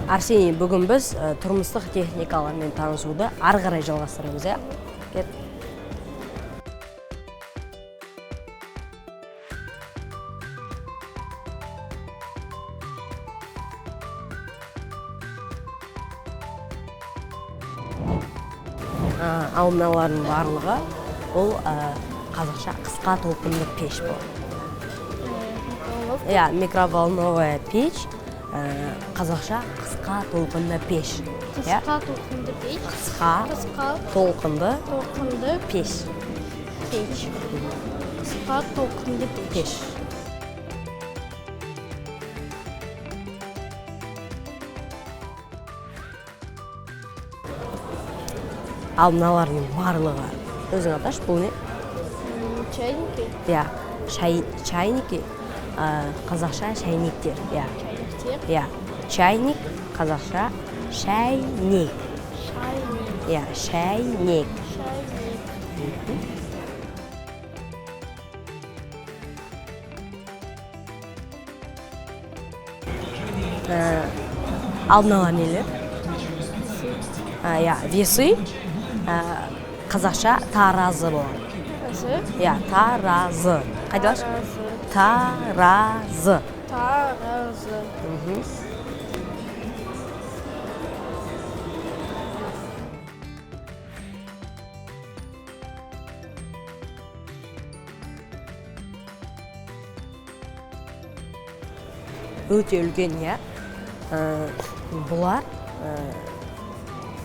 Арсений, бүгін біз тұрмыстық техникалармен танысуды ары қарай жалғастырамыз, иә? Кет. Ал мыналардың барлығы бұл қазақша қысқа толқынды пеш болады. Иә, микроволновая пеш, қазақша қысқа толқынды пеш. Қысқа толқынды пеш. Қысқа толқынды пеш. Қысқа толқынды пеш. Ал мыналардың барлығы өзің аташ, бұл не? Чайники. Иә, чайники, қазақша шайнектер. Иә, чайник, қазақша шайнек. Иә, шайнек. Ал мыналар нелер? Иә, весы, қазақша таразы болады. Иә, таразы. Қайда баш? Таразы. Таразы. Өте үлкен, иә. Бұлар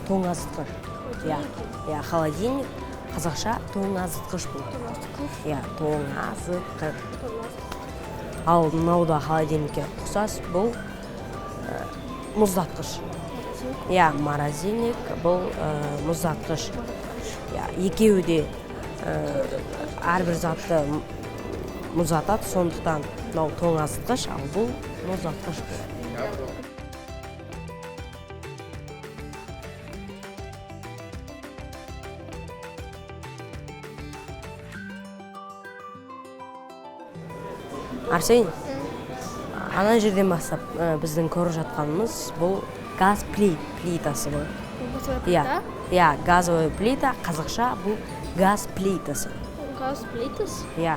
тоңазытқыш. Иә, холодильник, қазақша тоңазытқыш болады. Иә, тоңазытқыш. Ал мынауда холодильникке ұқсас, бұл мұздатқыш. Иә, морозильник, бұл мұздатқыш. Иә, екеуі де әрбір затты мұздатады, сондықтан мынау тоңазытқыш, ал бұл мұздатқыш. Арсений, ана жерден бастап біздің көріп жатқанымыз бұл газ плитасы бұл. Иә, газовая плита, қазақша бұл газ плитасы. Газ плитасы? Иә.